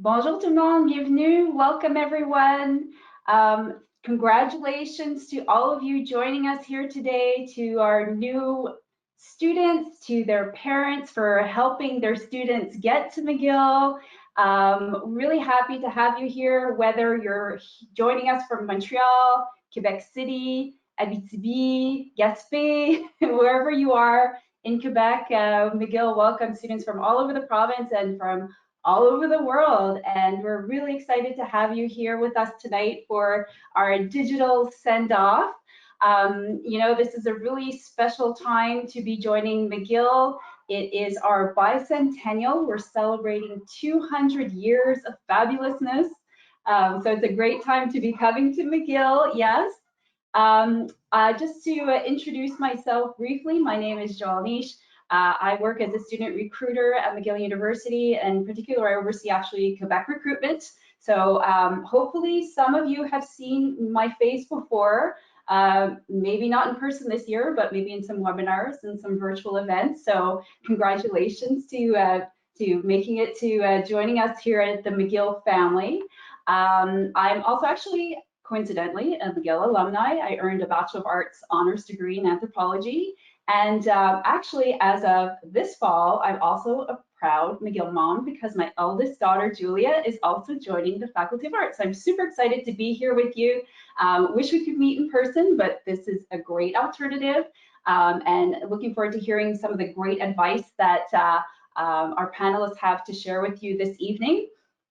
Bonjour tout le monde, bienvenue, welcome everyone. Congratulations to all of you joining us here today, to our new students, to their parents for helping their students get to McGill. Really happy to have you here, whether you're joining us from Montreal, Quebec City, Abitibi, Gaspé, wherever you are in Quebec. McGill welcomes students from all over the province and from all over the world, and we're really excited to have you here with us tonight for our digital send-off. This is a really special time to be joining McGill. It is our bicentennial. We're celebrating 200 years of fabulousness. So it's a great time to be coming to McGill, yes. Just to introduce myself briefly, my name is Nish. I work as a student recruiter at McGill University, and in particular, I oversee actually Quebec recruitment. So hopefully some of you have seen my face before, maybe not in person this year, but maybe in some webinars and some virtual events. So congratulations to making it to joining us here at the McGill family. I'm also actually, coincidentally, a McGill alumni. I earned a Bachelor of Arts honors degree in anthropology. And actually, as of this fall, I'm also a proud McGill mom because my eldest daughter, Julia, is also joining the Faculty of Arts. So I'm super excited to be here with you. Wish we could meet in person, but this is a great alternative. And looking forward to hearing some of the great advice that our panelists have to share with you this evening.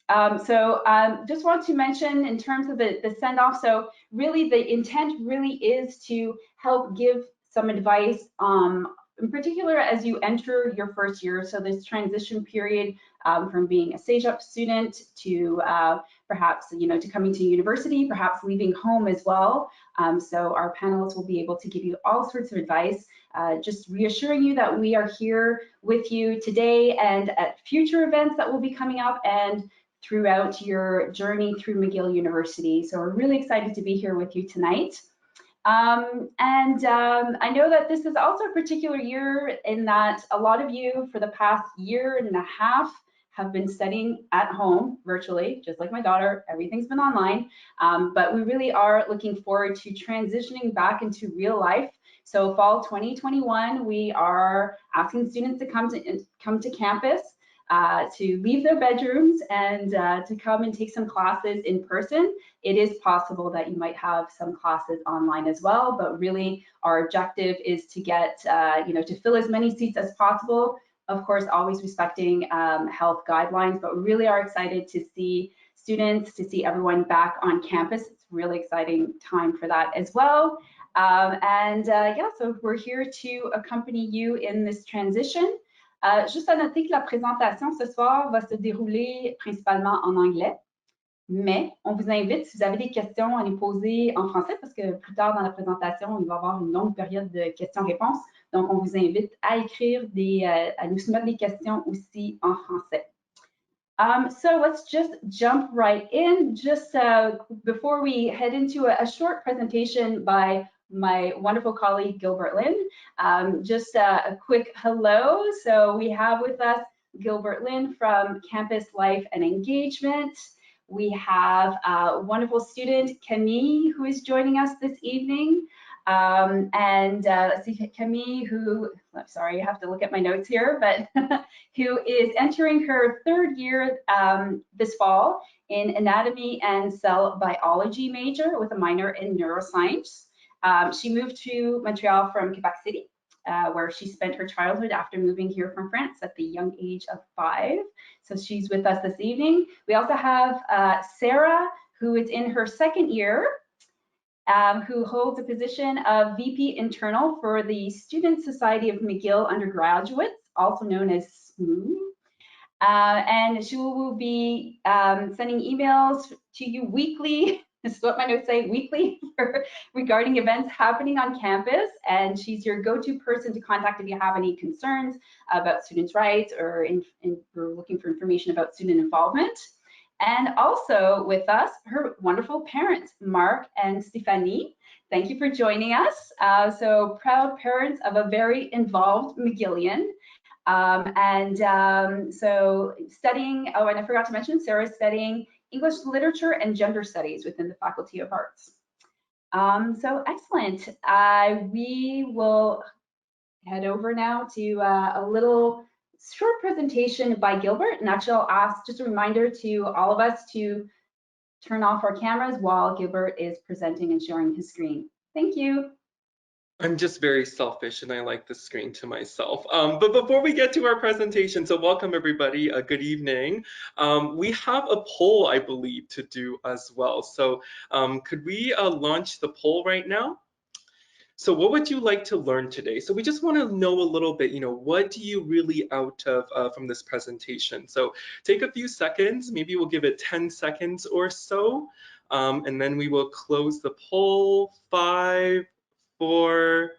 Just want to mention in terms of the send-off, so really the intent really is to help give some advice, in particular as you enter your first year. So this transition period from being a CEGEP student to perhaps, to coming to university, perhaps leaving home as well. So our panelists will be able to give you all sorts of advice, just reassuring you that we are here with you today and at future events that will be coming up and throughout your journey through McGill University. So we're really excited to be here with you tonight. I know that this is also a particular year in that a lot of you for the past year and a half have been studying at home virtually, just like my daughter. Everything's been online, but we really are looking forward to transitioning back into real life. So fall 2021, we are asking students to come to campus, to leave their bedrooms and to come and take some classes in person. It is possible that you might have some classes online as well, but really our objective is to get, to fill as many seats as possible. Of course, always respecting health guidelines, but we really are excited to see students, to see everyone back on campus. It's a really exciting time for that as well. So we're here to accompany you in this transition. Juste à noter que la présentation ce soir va se dérouler principalement en anglais, mais on vous invite, si vous avez des questions, à les poser en français parce que plus tard dans la présentation, il va y avoir une longue période de questions-réponses. Donc, on vous invite à écrire à nous soumettre des questions aussi en français. So let's just jump right in. Just before we head into a short presentation by my wonderful colleague, Gilbert Lynn. Just a quick hello. So we have with us Gilbert Lynn from Campus Life and Engagement. We have a wonderful student, Camille, who is joining us this evening. Let's see, Camille, who, I'm sorry, I have to look at my notes here, but who is entering her third year this fall in anatomy and cell biology major with a minor in neuroscience. She moved to Montreal from Quebec City, where she spent her childhood after moving here from France at the young age of 5. So she's with us this evening. We also have Sarah, who is in her second year, who holds a position of VP Internal for the Student Society of McGill Undergraduates, also known as SMOO. And she will be sending emails to you weekly. This is what my notes say, weekly, regarding events happening on campus. And she's your go-to person to contact if you have any concerns about students' rights or you're looking for information about student involvement. And also with us, her wonderful parents, Mark and Stephanie. Thank you for joining us. So proud parents of a very involved McGillian. So studying, oh, and I forgot to mention, Sarah's studying English literature and gender studies within the Faculty of Arts. So excellent. We will head over now to a little short presentation by Gilbert. And actually, I'll ask just a reminder to all of us to turn off our cameras while Gilbert is presenting and sharing his screen. Thank you. I'm just very selfish and I like the screen to myself. But before we get to our presentation, so welcome everybody, good evening. We have a poll, I believe, to do as well. So could we launch the poll right now? So what would you like to learn today? So we just want to know a little bit, what do you really out of from this presentation? So take a few seconds, maybe we'll give it 10 seconds or so, and then we will close the poll. 5, 4,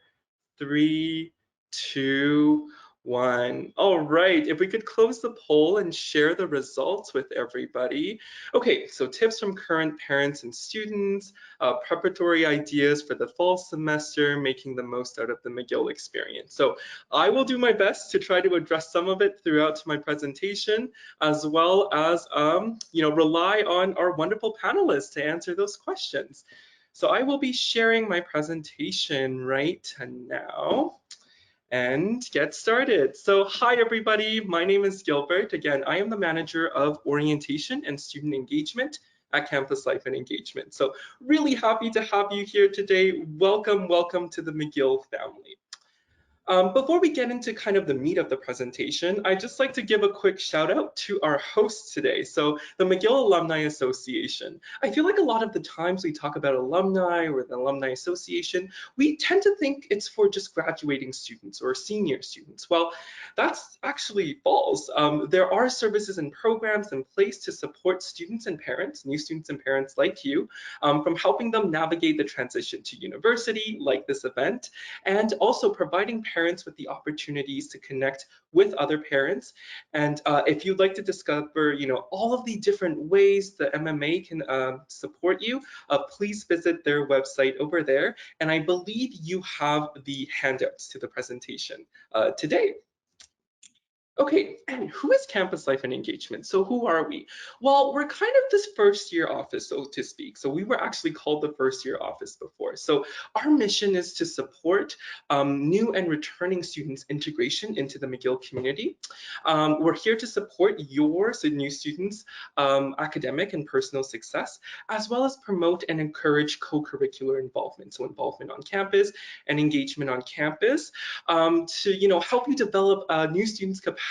3, 2, 1. All right, if we could close the poll and share the results with everybody. Okay, so tips from current parents and students, preparatory ideas for the fall semester, making the most out of the McGill experience. So I will do my best to try to address some of it throughout my presentation, as well as rely on our wonderful panelists to answer those questions. So I will be sharing my presentation right now and get started. So hi everybody, my name is Gilbert. Again, I am the manager of orientation and student engagement at Campus Life and Engagement. So really happy to have you here today. Welcome, welcome to the McGill family. Before we get into kind of the meat of the presentation, I'd just like to give a quick shout out to our hosts today. So the McGill Alumni Association. I feel like a lot of the times we talk about alumni or the Alumni Association, we tend to think it's for just graduating students or senior students. Well, that's actually false. There are services and programs in place to support students and parents, new students and parents like you, from helping them navigate the transition to university, like this event, and also providing parents with the opportunities to connect with other parents. And if you'd like to discover, all of the different ways the MMA can support you, please visit their website over there. And I believe you have the handouts to the presentation today. Okay, and who is Campus Life and Engagement? So who are we? Well, we're kind of this first year office, so to speak. So we were actually called the first year office before. So our mission is to support new and returning students' integration into the McGill community. We're here to support your, so new students, academic and personal success, as well as promote and encourage co-curricular involvement. So involvement on campus and engagement on campus to, help you develop new students' capacity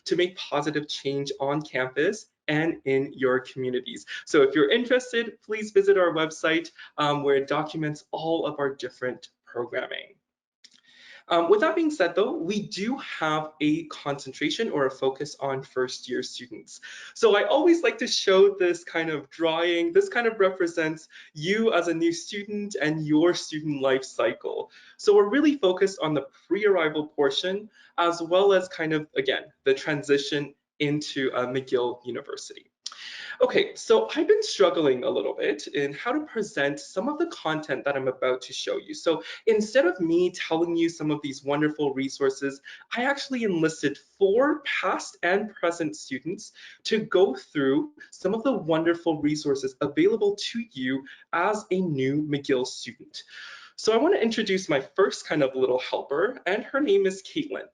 to make positive change on campus and in your communities. So if you're interested, please visit our website where it documents all of our different programming. With that being said, though, we do have a concentration or a focus on first year students. So I always like to show this kind of drawing. This kind of represents you as a new student and your student life cycle. So we're really focused on the pre-arrival portion, as well as kind of, again, the transition into McGill University. Okay, so I've been struggling a little bit in how to present some of the content that I'm about to show you. So instead of me telling you some of these wonderful resources, I actually enlisted 4 past and present students to go through some of the wonderful resources available to you as a new McGill student. So I want to introduce my first kind of little helper, and her name is Caitlin.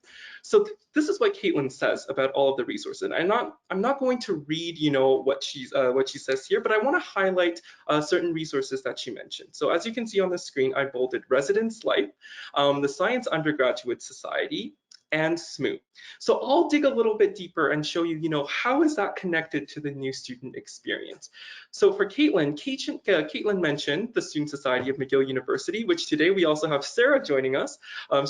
So this is what Caitlin says about all of the resources. And I'm not going to read, what she says here, but I want to highlight certain resources that she mentioned. So as you can see on the screen, I bolded Residence Life, the Science Undergraduate Society, and SMOO. So I'll dig a little bit deeper and show you, how is that connected to the new student experience. So for Caitlin mentioned the Student Society of McGill University, which today we also have Sarah joining us.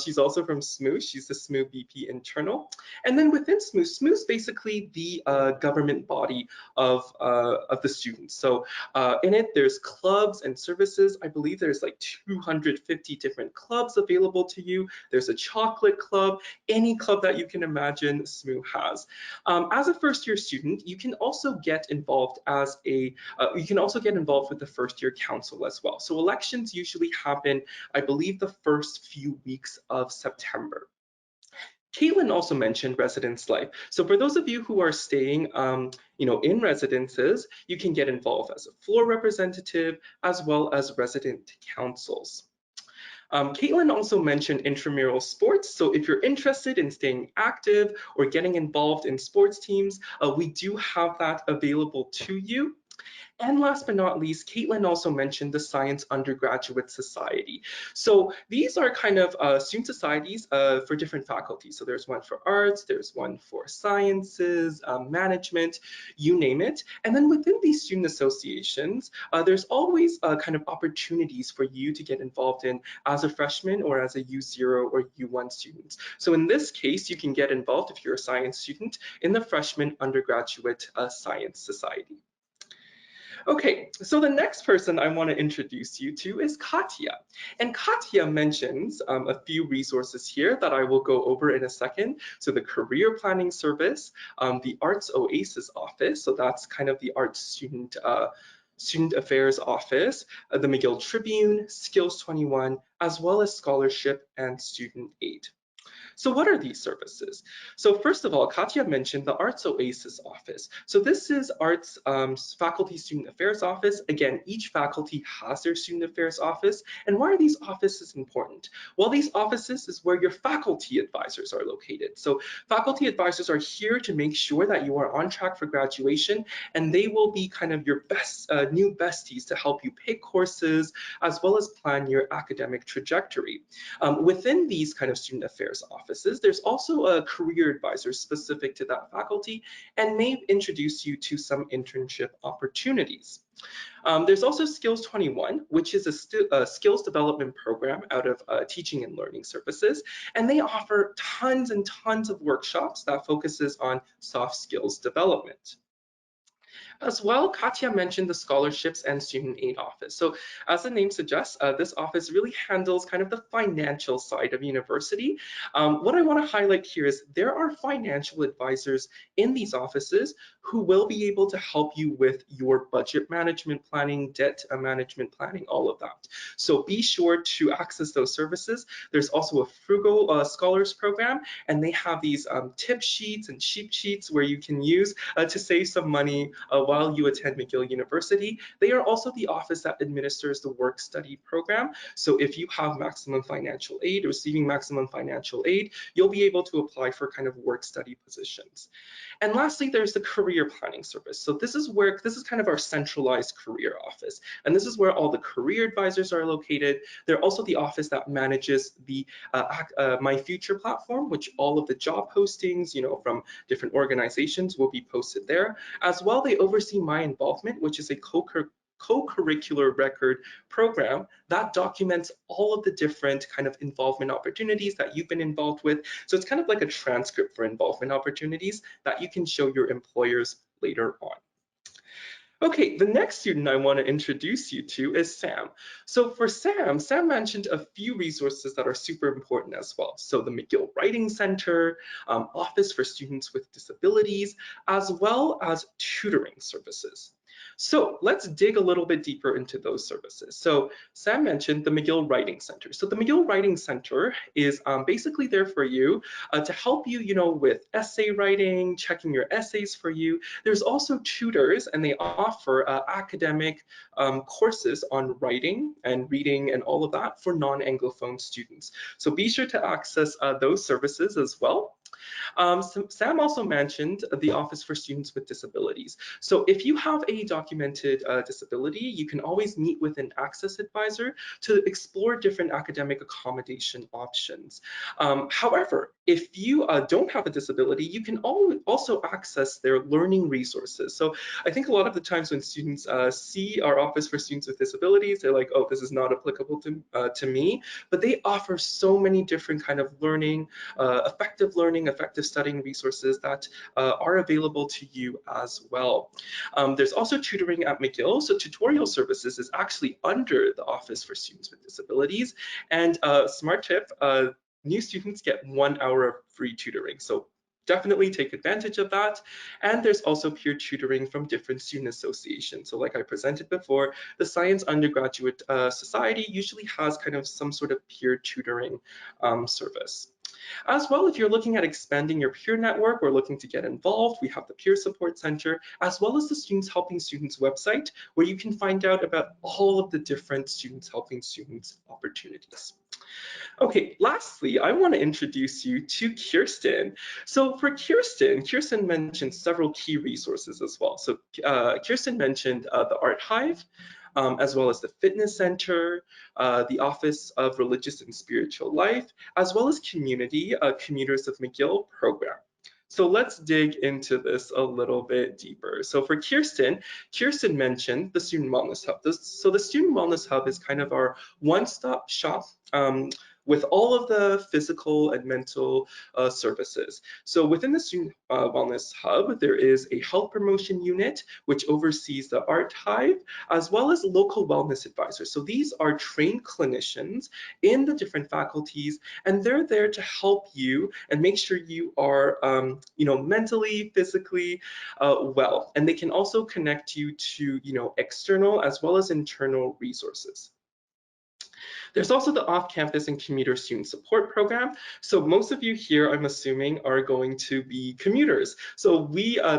She's also from SMOO. She's the SMOO BP internal. And then within SMOO, SMOO is basically the government body of the students. So in it, there's clubs and services. I believe there's like 250 different clubs available to you. There's a chocolate club. Any club that you can imagine, SMOO has. As a first-year student, you can also get involved with the first-year council as well. So elections usually happen, I believe, the first few weeks of September. Caitlin also mentioned residence life. So for those of you who are staying, in residences, you can get involved as a floor representative as well as resident councils. Caitlin also mentioned intramural sports. So if you're interested in staying active or getting involved in sports teams, we do have that available to you. And last but not least, Caitlin also mentioned the Science Undergraduate Society. So these are kind of student societies for different faculties. So there's one for arts, there's one for sciences, management, you name it. And then within these student associations, there's always kind of opportunities for you to get involved in as a freshman or as a U0 or U1 student. So in this case, you can get involved if you're a science student in the Freshman Undergraduate Science Society. Okay, so the next person I want to introduce you to is Katya. And Katya mentions a few resources here that I will go over in a second. So the Career Planning Service, the Arts Oasis Office, so that's kind of the Arts Student Affairs Office, the McGill Tribune, Skills 21, as well as Scholarship and Student Aid. So what are these services? So first of all, Katya mentioned the Arts Oasis office. So this is Arts Faculty Student Affairs Office. Again, each faculty has their Student Affairs office. And why are these offices important? Well, these offices is where your faculty advisors are located. So faculty advisors are here to make sure that you are on track for graduation, and they will be kind of your best new besties to help you pick courses as well as plan your academic trajectory. Within these kind of student affairs offices, there's also a career advisor specific to that faculty and may introduce you to some internship opportunities. There's also Skills 21, which is a skills development program out of Teaching and Learning Services, and they offer tons and tons of workshops that focuses on soft skills development. As well, Katya mentioned the Scholarships and Student Aid Office. So as the name suggests, this office really handles kind of the financial side of university. What I want to highlight here is there are financial advisors in these offices who will be able to help you with your budget management planning, debt management planning, all of that. So be sure to access those services. There's also a Frugal Scholars Program, and they have these tip sheets and cheat sheets where you can use to save some money while you attend McGill University. They are also the office that administers the work study program. So if you have maximum financial aid, receiving maximum financial aid, you'll be able to apply for kind of work study positions. And lastly, there's the career planning service. So this is kind of our centralized career office. And this is where all the career advisors are located. They're also the office that manages the My Future platform, which all of the job postings, from different organizations will be posted there. As well, they oversee My Involvement, which is a co-curricular record program that documents all of the different kind of involvement opportunities that you've been involved with. So it's kind of like a transcript for involvement opportunities that you can show your employers later on. Okay, the next student I want to introduce you to is Sam. So for Sam mentioned a few resources that are super important as well. So the McGill Writing Center, Office for Students with Disabilities, as well as tutoring services. So let's dig a little bit deeper into those services. So Sam mentioned the McGill Writing Center. So the McGill Writing Center is basically there for you to help you, with essay writing, checking your essays for you. There's also tutors, and they offer academic courses on writing and reading and all of that for non-Anglophone students. So be sure to access those services as well. Sam also mentioned the Office for Students with Disabilities. So if you have a documented disability, you can always meet with an access advisor to explore different academic accommodation options. However, if you don't have a disability, you can also access their learning resources. So I think a lot of the times when students see our Office for Students with Disabilities, they're like, oh, this is not applicable to me. But they offer so many different kind of learning, effective studying resources that are available to you as well. There's also tutoring at McGill. So tutorial services is actually under the Office for Students with Disabilities. And smart tip, new students get 1 hour of free tutoring. So definitely take advantage of that. And there's also peer tutoring from different student associations. So like I presented before, the Science Undergraduate Society usually has kind of some sort of peer tutoring service. As well, if you're looking at expanding your peer network or looking to get involved, we have the Peer Support Center, as well as the Students Helping Students website, where you can find out about all of the different Students Helping Students opportunities. Okay, lastly, I want to introduce you to Kirsten. So for Kirsten mentioned several key resources as well. So Kirsten mentioned the Art Hive, as well as the Fitness Center, the Office of Religious and Spiritual Life, as well as Community, Commuters of McGill program. So let's dig into this a little bit deeper. So for Kirsten mentioned the Student Wellness Hub. So the Student Wellness Hub is kind of our one-stop shop with all of the physical and mental services. So within the Student Wellness Hub, there is a health promotion unit, which oversees the Art Hive, as well as local wellness advisors. So these are trained clinicians in the different faculties, and they're there to help you and make sure you are, mentally, physically well. And they can also connect you to, external as well as internal resources. There's also the off-campus and commuter student support program. So most of you here, I'm assuming, are going to be commuters. So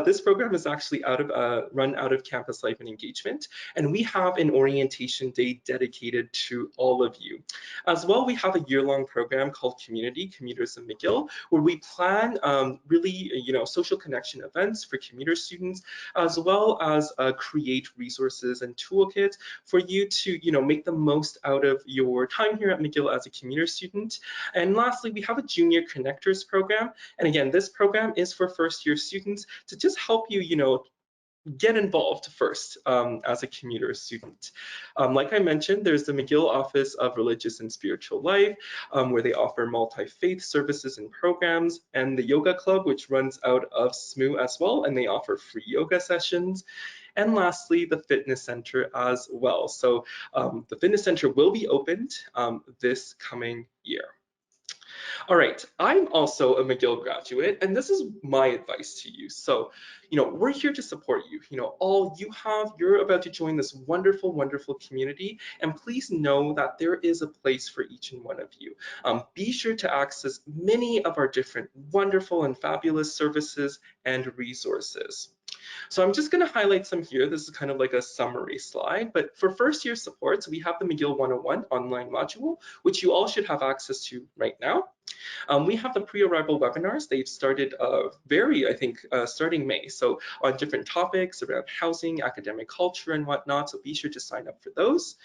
this program is actually run out of Campus Life and Engagement, and we have an orientation day dedicated to all of you. As well, we have a year-long program called Community, Commuters of McGill, where we plan really, social connection events for commuter students, as well as create resources and toolkits for you to, make the most out of your time here at McGill as a commuter student. And lastly, we have a Junior Connectors program. And again, this program is for first-year students to just help you, get involved first as a commuter student. Like I mentioned, there's the McGill Office of Religious and Spiritual Life, where they offer multi-faith services and programs, and the Yoga Club, which runs out of SMU as well, and they offer free yoga sessions. And lastly, the Fitness Center as well. So the Fitness Center will be opened this coming year. All right, I'm also a McGill graduate, and this is my advice to you. So, we're here to support you. You're about to join this wonderful, wonderful community, and please know that there is a place for each and one of you. Be sure to access many of our different wonderful and fabulous services and resources. So I'm just going to highlight some here. This is kind of like a summary slide, but for first year supports, we have the McGill 101 online module, which you all should have access to right now. We have the pre-arrival webinars. They've started starting May. So on different topics around housing, academic culture and whatnot. So be sure to sign up for those.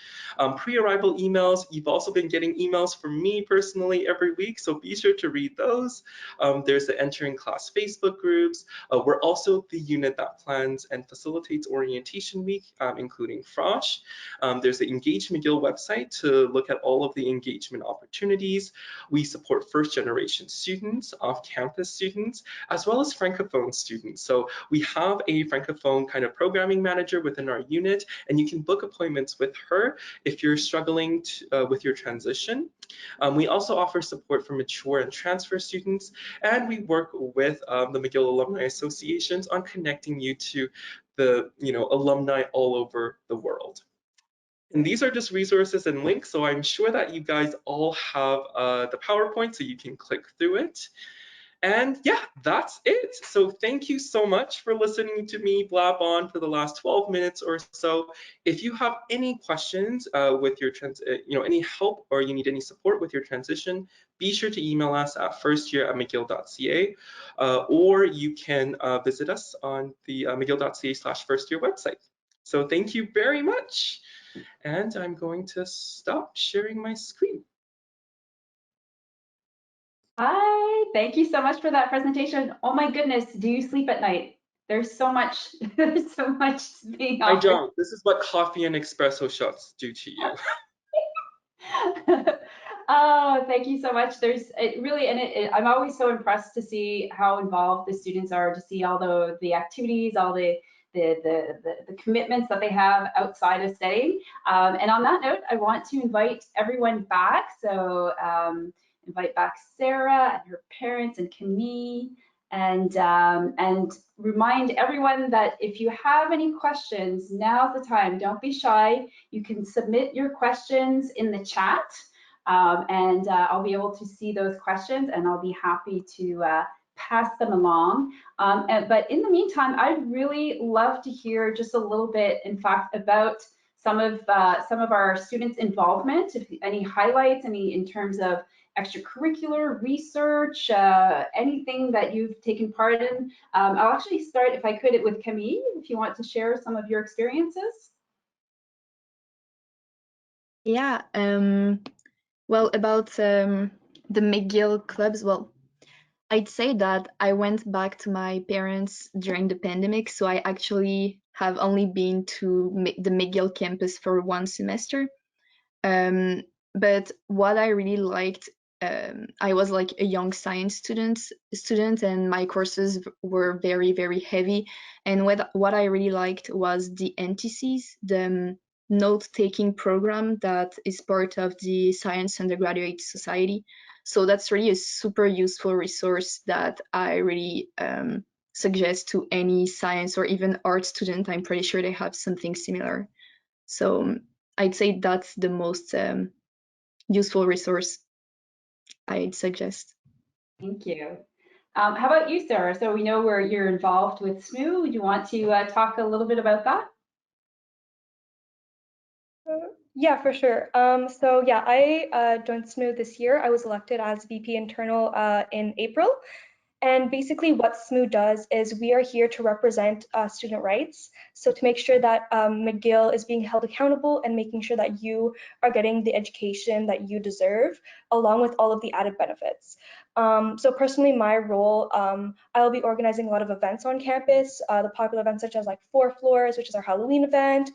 Pre-arrival emails. You've also been getting emails from me personally every week. So be sure to read those. There's the entering class Facebook groups. We're also the unit that plans and facilitates orientation week, including Frosh. There's the Engage McGill website to look at all of the engagement opportunities. We support first-generation students, off-campus students, as well as Francophone students. So we have a Francophone kind of programming manager within our unit, and you can book appointments with her if you're struggling with your transition. We also offer support for mature and transfer students, and we work with the McGill Alumni Associations on connecting you to the alumni all over the world. And these are just resources and links, so I'm sure that you guys all have the PowerPoint so you can click through it. And yeah, that's it. So thank you so much for listening to me blab on for the last 12 minutes or so. If you have any questions with your any help or you need any support with your transition, be sure to email us at firstyear@mcgill.ca, or you can visit us on the mcgill.ca/firstyear website. So thank you very much. And I'm going to stop sharing my screen. Hi, thank you so much for that presentation. Oh my goodness, do you sleep at night? There's so much being offered. I don't. This is what coffee and espresso shots do to you. Oh, thank you so much. I'm always so impressed to see how involved the students are, to see all the activities, all the commitments that they have outside of studying. And on that note, I want to invite everyone back. So invite back Sarah and her parents and Camille, and remind everyone that if you have any questions, now's the time. Don't be shy. You can submit your questions in the chat. and I'll be able to see those questions, and I'll be happy to pass them along. But in the meantime, I'd really love to hear just a little bit, in fact, about some of our students' involvement, if any highlights, any in terms of extracurricular research, anything that you've taken part in. I'll actually start, if I could, with Camille, if you want to share some of your experiences. Yeah, well, about the McGill clubs, well, I'd say that I went back to my parents during the pandemic, so I actually have only been to the McGill campus for one semester. But what I really liked, I was like a young science student, and my courses were very, very heavy. And what I really liked was the NTCs, the note-taking program that is part of the Science Undergraduate Society. So that's really a super useful resource that I really suggest to any science or even art student. I'm pretty sure they have something similar. So I'd say that's the most useful resource I'd suggest. Thank you. How about you, Sarah? So we know where you're involved with SMU. Do you want to talk a little bit about that? Yeah, for sure. So yeah, I joined SMU this year. I was elected as VP Internal in April. And basically what SMU does is we are here to represent student rights. So to make sure that McGill is being held accountable and making sure that you are getting the education that you deserve, along with all of the added benefits. So personally, my role, I'll be organizing a lot of events on campus, the popular events such as like Four Floors, which is our Halloween event.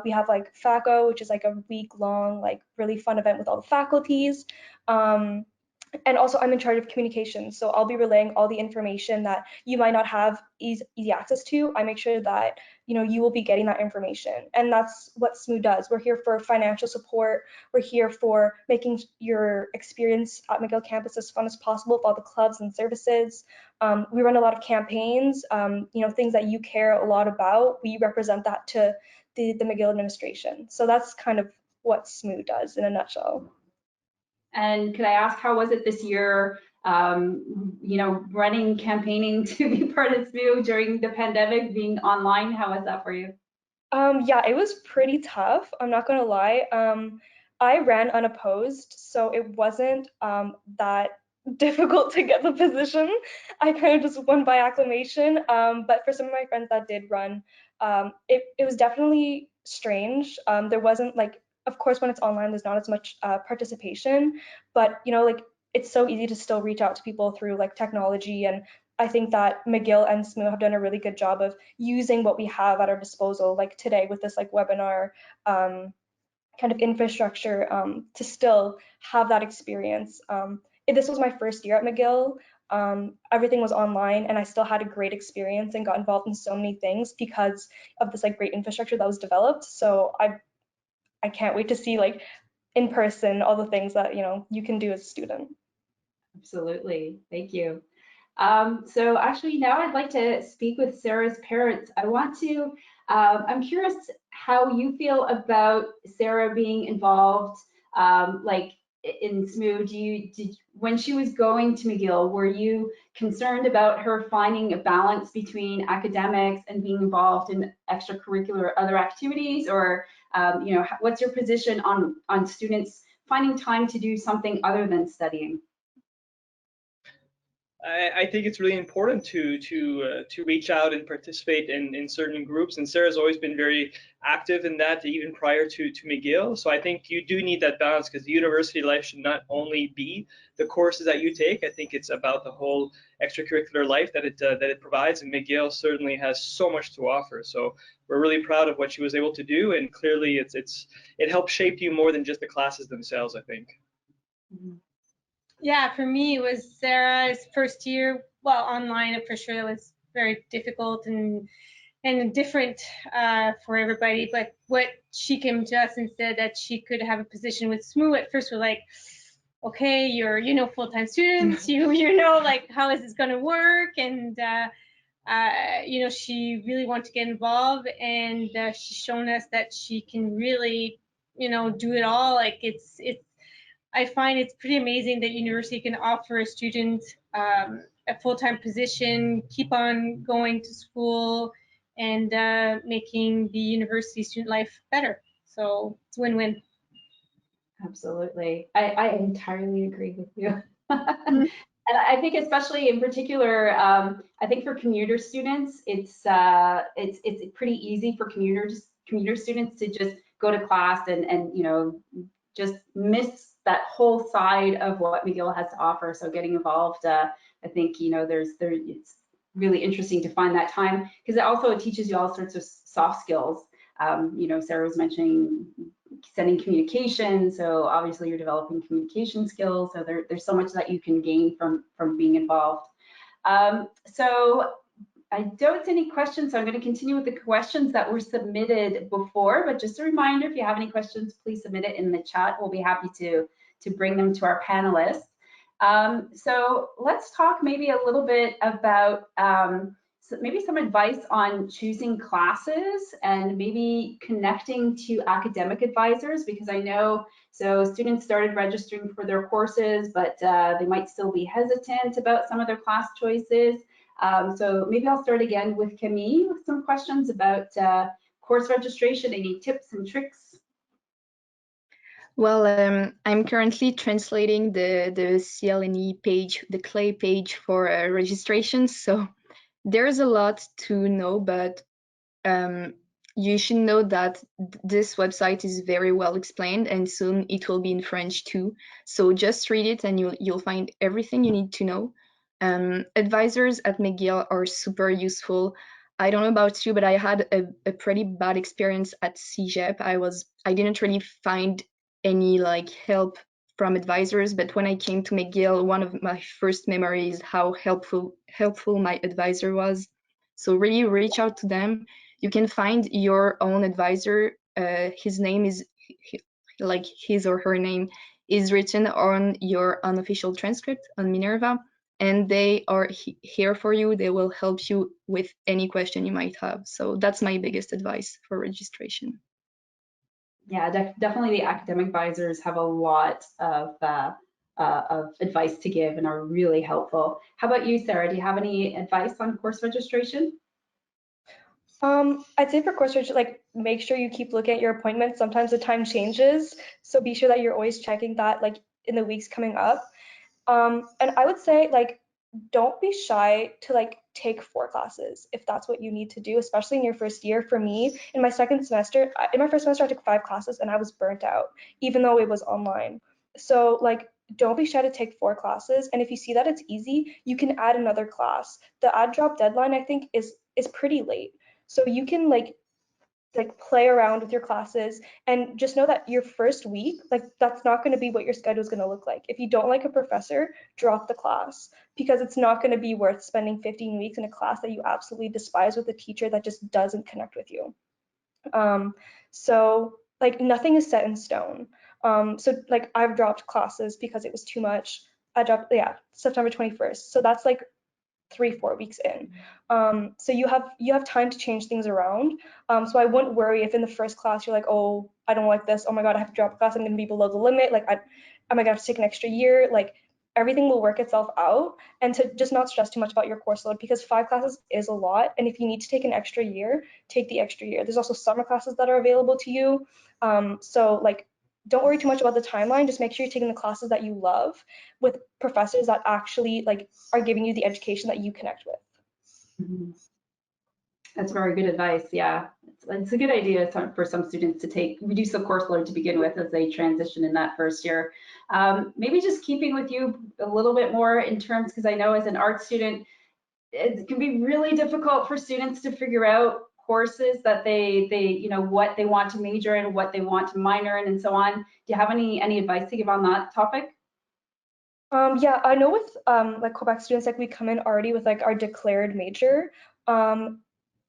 We have like FACO, which is like a week-long, like really fun event with all the faculties. And also I'm in charge of communications, so I'll be relaying all the information that you might not have easy access to. I make sure that you will be getting that information, and that's what SMU does. We're here for financial support. We're here for making your experience at McGill campus as fun as possible with all the clubs and services. We run a lot of campaigns, things that you care a lot about. We represent that to the McGill administration. So that's kind of what SMU does in a nutshell. And could I ask, how was it this year, running, campaigning to be part of SMU during the pandemic, being online? How was that for you? Yeah, it was pretty tough. I'm not gonna lie. I ran unopposed, so it wasn't that difficult to get the position. I kind of just won by acclamation. But for some of my friends that did run, it was definitely strange. There wasn't like, of course, when it's online, there's not as much participation, but like it's so easy to still reach out to people through like technology, and I think that McGill and SMU have done a really good job of using what we have at our disposal, like today with this like webinar kind of infrastructure, to still have that experience. This was my first year at McGill. Everything was online, and I still had a great experience and got involved in so many things because of this like great infrastructure that was developed. So I can't wait to see like in person all the things that you can do as a student. Absolutely, thank you. So actually now I'd like to speak with Sarah's parents. I'm curious how you feel about Sarah being involved, like in SMU. When she was going to McGill, were you concerned about her finding a balance between academics and being involved in extracurricular other activities, or what's your position on students finding time to do something other than studying? I think it's really important to reach out and participate in certain groups, and Sarah's always been very active in that, even prior to McGill. So I think you do need that balance, because the university life should not only be the courses that you take. I think it's about the whole extracurricular life that it provides, and McGill certainly has so much to offer. So we're really proud of what she was able to do, and clearly it helped shape you more than just the classes themselves, I think. Mm-hmm. Yeah, for me, it was Sarah's first year. Well, online, for sure, it was very difficult and different for everybody. But what she came to us and said that she could have a position with SMU, at first we're like, okay, you're full-time students, like, how is this going to work? And she really wanted to get involved, and she's shown us that she can really do it all. Like it's I find it's pretty amazing that university can offer a student a full-time position, keep on going to school, and making the university student life better. So it's win-win. Absolutely. I entirely agree with you. And I think especially in particular, I think for commuter students, it's pretty easy for commuter students to just go to class and you know, just miss that whole side of what McGill has to offer. So getting involved, I think, you know, it's really interesting to find that time, because it teaches you all sorts of soft skills. You know, Sarah was mentioning sending communication, so obviously you're developing communication skills. So there's so much that you can gain from being involved. So I don't see any questions, so I'm going to continue with the questions that were submitted before. But just a reminder, if you have any questions, please submit it in the chat. We'll be happy to bring them to our panelists. So let's talk maybe a little bit about maybe some advice on choosing classes and maybe connecting to academic advisors, because I know students started registering for their courses, but they might still be hesitant about some of their class choices. So maybe I'll start again with Camille with some questions about course registration. Any tips and tricks? Well, I'm currently translating the CLNE page, the CLAY page for registration. So there's a lot to know, but you should know that this website is very well explained, and soon it will be in French too. So just read it and you'll find everything you need to know. Advisors at McGill are super useful. I don't know about you, but I had a pretty bad experience at CEGEP. I didn't really find any like help from advisors, but when I came to McGill, one of my first memories how helpful my advisor was. So really reach out to them. You can find your own advisor. His name is like his or her name is written on your unofficial transcript on Minerva, and they are here for you. They will help you with any question you might have. So that's my biggest advice for registration. Yeah, definitely the academic advisors have a lot of advice to give and are really helpful. How about you, Sarah? Do you have any advice on course registration? I'd say for course registration, like make sure you keep looking at your appointments. Sometimes the time changes, so be sure that you're always checking that like in the weeks coming up. And I would say like don't be shy to like take 4 classes if that's what you need to do, especially in your first year. For me, in my first semester I took 5 classes and I was burnt out, even though it was online. So like don't be shy to take 4 classes, and if you see that it's easy, you can add another class. The add drop deadline I think is pretty late, so you can like play around with your classes, and just know that your first week, like that's not going to be what your schedule is going to look like. If you don't like a professor, drop the class, because it's not going to be worth spending 15 weeks in a class that you absolutely despise with a teacher that just doesn't connect with you. So like nothing is set in stone. So like I've dropped classes because it was too much. I dropped, yeah, September 21st. So that's like 3-4 weeks in. So you have time to change things around. So I wouldn't worry if in the first class you're like, oh, I don't like this. Oh my God, I have to drop a class. I'm going to be below the limit. Like, am I going to have to take an extra year? Like, everything will work itself out. And to just not stress too much about your course load, because 5 classes is a lot. And if you need to take an extra year, take the extra year. There's also summer classes that are available to you. So like, don't worry too much about the timeline. Just make sure you're taking the classes that you love with professors that actually like are giving you the education that you connect with. Mm-hmm. That's very good advice. Yeah, it's a good idea for some students to reduce the course load to begin with as they transition in that first year. Maybe just keeping with you a little bit more in terms, because I know as an art student, it can be really difficult for students to figure out courses that they you know what they want to major in, what they want to minor in, and so on. Do you have any advice to give on that topic? Yeah, I know with like QUEBEC students, like we come in already with like our declared major.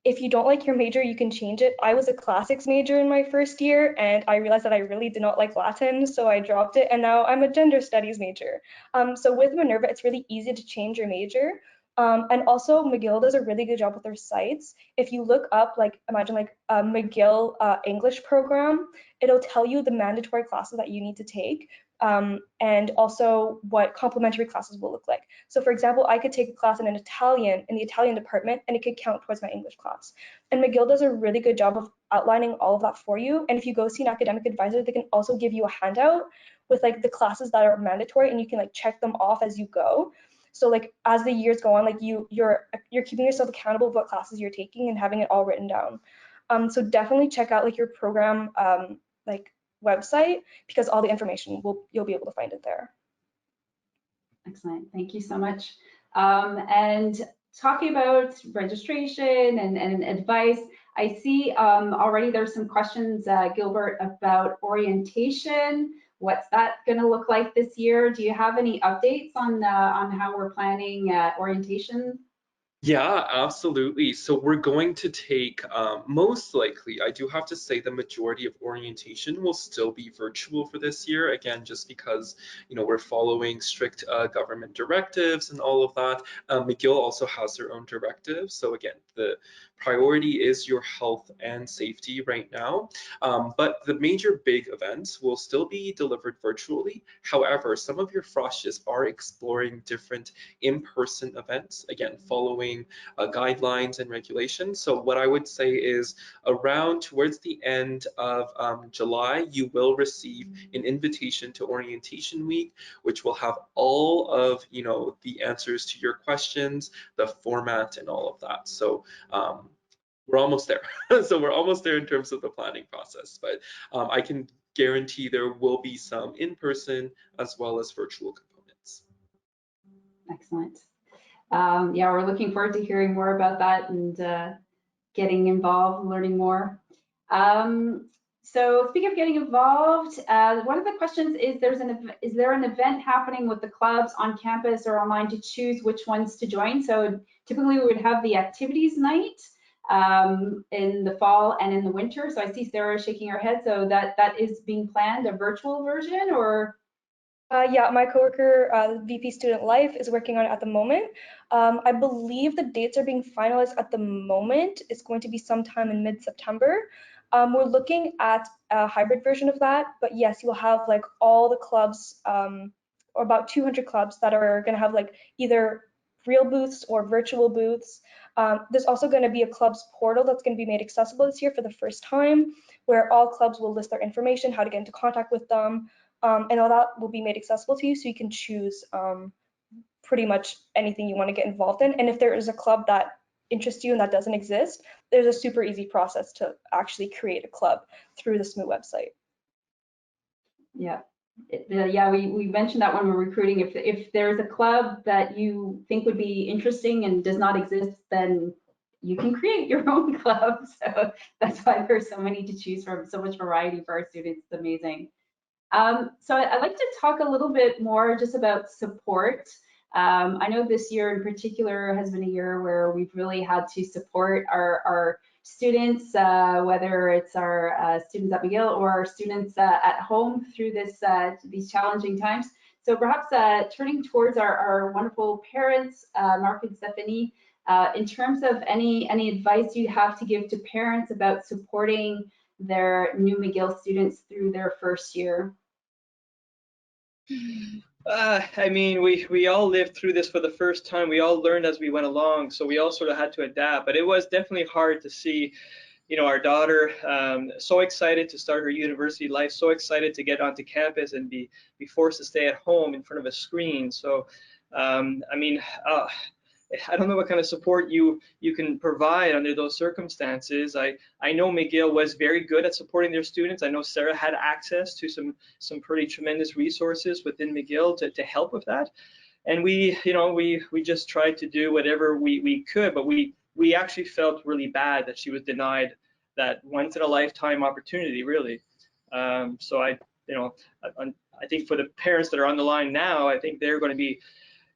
If you don't like your major, you can change it. I was a classics major in my first year, and I realized that I really did not like Latin, so I dropped it, and now I'm a gender studies major. So with Minerva, it's really easy to change your major. And also McGill does a really good job with their sites. If you look up, like, imagine like a McGill English program, it'll tell you the mandatory classes that you need to take, and also what complementary classes will look like. So for example, I could take a class in Italian in the Italian department, and it could count towards my English class. And McGill does a really good job of outlining all of that for you. And if you go see an academic advisor, they can also give you a handout with like the classes that are mandatory, and you can like check them off as you go. So like as the years go on, like you're keeping yourself accountable of what classes you're taking and having it all written down. So definitely check out like your program like website, because all the information you'll be able to find it there. Excellent, thank you so much. And talking about registration and advice, I see already there's some questions, Gilbert, about orientation. What's that going to look like this year? Do you have any updates on how we're planning orientation? Yeah, absolutely. So we're going to take, most likely, I do have to say the majority of orientation will still be virtual for this year. Again, just because, we're following strict government directives and all of that. McGill also has their own directives. So again, the priority is your health and safety right now. But the major big events will still be delivered virtually. However, some of your froshes are exploring different in-person events, again, following guidelines and regulations. So what I would say is around towards the end of July, you will receive an invitation to orientation week, which will have all of the answers to your questions, the format, and all of that. So we're almost there. So we're almost there in terms of the planning process, but I can guarantee there will be some in-person as well as virtual components. Excellent. Yeah, we're looking forward to hearing more about that and getting involved, learning more. So speaking of getting involved, one of the questions is, is there an event happening with the clubs on campus or online to choose which ones to join? So typically we would have the activities night in the fall and in the winter. So I see Sarah shaking her head. So that is being planned, a virtual version, or? Yeah, my coworker, VP Student Life, is working on it at the moment. I believe the dates are being finalized at the moment. It's going to be sometime in mid-September. We're looking at a hybrid version of that, but yes, you'll have like all the clubs, or about 200 clubs that are going to have like either real booths or virtual booths. There's also going to be a clubs portal that's going to be made accessible this year for the first time, where all clubs will list their information, how to get into contact with them. And all that will be made accessible to you, so you can choose pretty much anything you want to get involved in. And if there is a club that interests you and that doesn't exist, there's a super easy process to actually create a club through the SMOO website. Yeah, yeah, we mentioned that when we're recruiting. If there's a club that you think would be interesting and does not exist, then you can create your own club. So that's why there's so many to choose from, so much variety for our students. It's amazing. So I'd like to talk a little bit more just about support. I know this year in particular has been a year where we've really had to support our students, whether it's our students at McGill or our students at home through these challenging times. So perhaps turning towards our wonderful parents, Mark and Stephanie, in terms of any advice you have to give to parents about supporting their new McGill students through their first year. I mean, we all lived through this for the first time. We all learned as we went along, so we all sort of had to adapt. But it was definitely hard to see, our daughter so excited to start her university life, so excited to get onto campus and be forced to stay at home in front of a screen. So, I mean, I don't know what kind of support you can provide under those circumstances. I know McGill was very good at supporting their students. I know Sarah had access to some pretty tremendous resources within McGill to help with that. And we just tried to do whatever we could, but we actually felt really bad that she was denied that once in a lifetime opportunity, really. So I think for the parents that are on the line now, I think they're going to be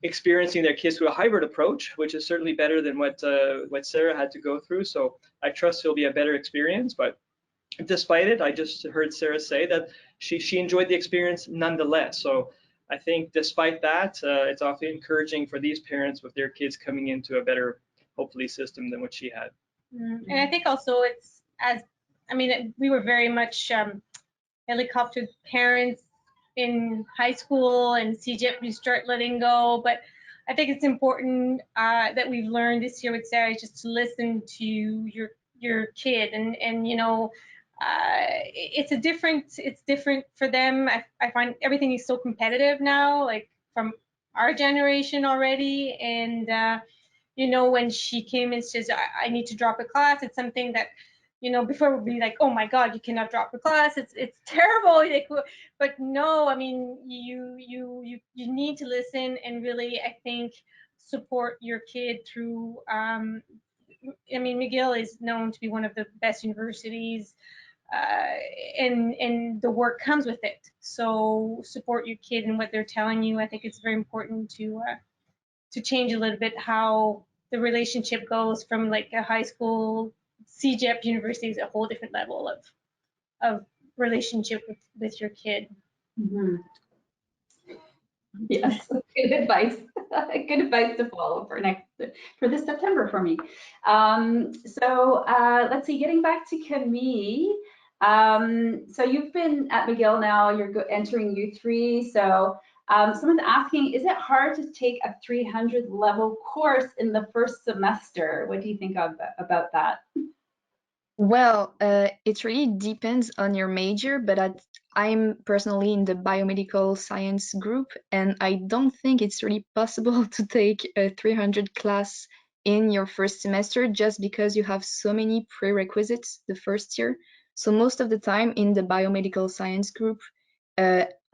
experiencing their kids through a hybrid approach, which is certainly better than what Sarah had to go through. So I trust it'll be a better experience. But despite it, I just heard Sarah say that she enjoyed the experience nonetheless. So I think despite that, it's often encouraging for these parents with their kids coming into a better, hopefully, system than what she had. And I think also it's we were very much helicopter parents in high school, and CJIP you start letting go. But I think it's important that we've learned this year with Sarah is just to listen to your kid, and you know, it's different for them. I find everything is so competitive now, like from our generation already, and you know, when she came and says I need to drop a class, it's something that, you know, before we'd be like, oh my God, you cannot drop a class. It's terrible. Like, but no, I mean, you need to listen and really, I think, support your kid through. I mean, McGill is known to be one of the best universities, and the work comes with it. So support your kid and what they're telling you. I think it's very important to change a little bit how the relationship goes from like a high school. CJEP university is a whole different level of relationship with your kid. Mm-hmm. Yes, good advice. Good advice to follow for this September for me. So let's see, getting back to Camille. So you've been at McGill now, you're entering U3. So someone's asking, is it hard to take a 300 level course in the first semester? What do you think about that? Well, it really depends on your major, but I'm personally in the biomedical science group, and I don't think it's really possible to take a 300 class in your first semester just because you have so many prerequisites the first year. So most of the time in the biomedical science group,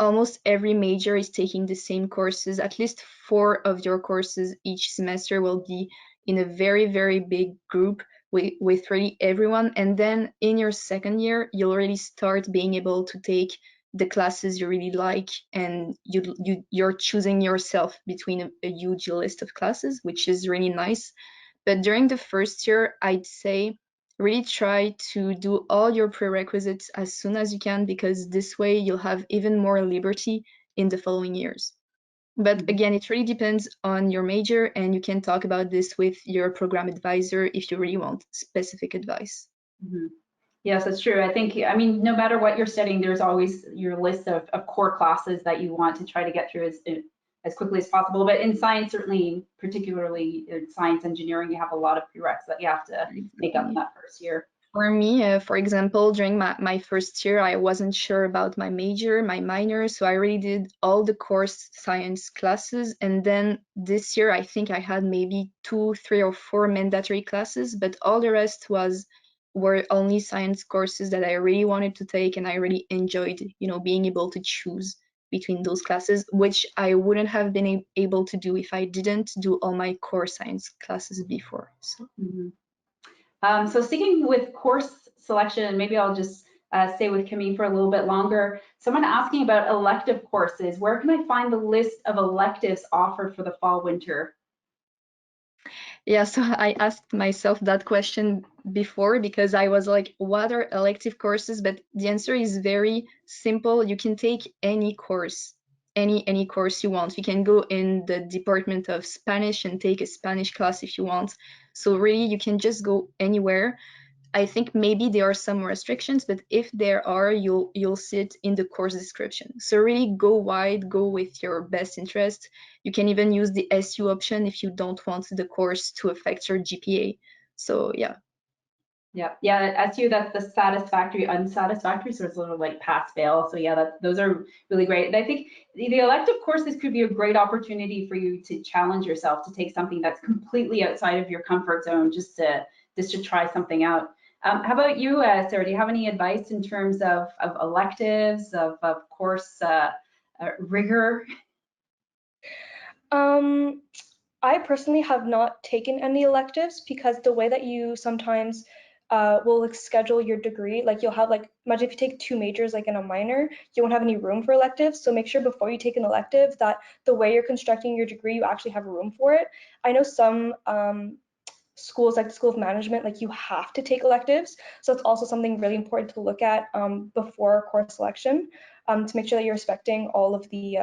almost every major is taking the same courses. At least 4 of your courses each semester will be in a very, very big group with really everyone. And then in your second year, you'll really start being able to take the classes you really like, and you're choosing yourself between a huge list of classes, which is really nice. But during the first year, I'd say really try to do all your prerequisites as soon as you can, because this way you'll have even more liberty in the following years. But again, it really depends on your major, and you can talk about this with your program advisor if you really want specific advice. Mm-hmm. Yes, that's true. I mean, no matter what you're studying, there's always your list of core classes that you want to try to get through as quickly as possible. But in science, certainly, particularly in science engineering, you have a lot of prereqs that you have to make up in that first year. For me, for example, during my first year, I wasn't sure about my major, my minor, so I really did all the core science classes. And then this year, I think I had maybe 2, 3, or 4 mandatory classes, but all the rest were only science courses that I really wanted to take, and I really enjoyed, you know, being able to choose between those classes, which I wouldn't have been able to do if I didn't do all my core science classes before. So. Mm-hmm. So sticking with course selection, maybe I'll just stay with Camille for a little bit longer. Someone asking about elective courses. Where can I find the list of electives offered for the fall winter? Yeah, so I asked myself that question before because I was like, what are elective courses? But the answer is very simple. You can take any course, any course you want. You can go in the Department of Spanish and take a Spanish class if you want. So really, you can just go anywhere. I think maybe there are some restrictions, but if there are, you'll see it in the course description. So really go wide, go with your best interest. You can even use the SU option if you don't want the course to affect your GPA. So yeah. Yeah, SU, that's the satisfactory, unsatisfactory, so it's a little like pass fail. So yeah, those are really great. And I think the elective courses could be a great opportunity for you to challenge yourself, to take something that's completely outside of your comfort zone, just to try something out. How about you, Sarah? Do you have any advice in terms of electives, of course rigor? I personally have not taken any electives because the way that you sometimes will like schedule your degree, like you'll have like, imagine if you take 2 majors like in a minor, you won't have any room for electives. So make sure before you take an elective that the way you're constructing your degree, you actually have room for it. I know some schools like the School of Management, like you have to take electives. So it's also something really important to look at before course selection to make sure that you're respecting all of the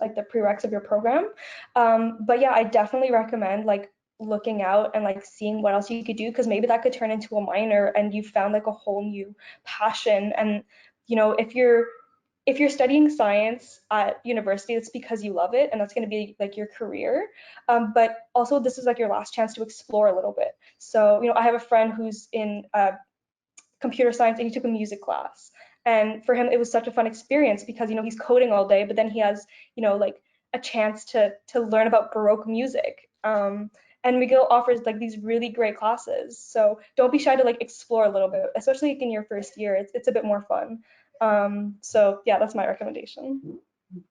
like the prereqs of your program. But yeah, I definitely recommend like looking out and like seeing what else you could do, because maybe that could turn into a minor and you found like a whole new passion. And you know, if you're studying science at university, it's because you love it and that's going to be like your career. But also this is like your last chance to explore a little bit. So you know, I have a friend who's in computer science and he took a music class, and for him it was such a fun experience because you know he's coding all day, but then he has you know like a chance to learn about Baroque music. And McGill offers like these really great classes, so don't be shy to like explore a little bit, especially like, in your first year. It's a bit more fun. So yeah, that's my recommendation.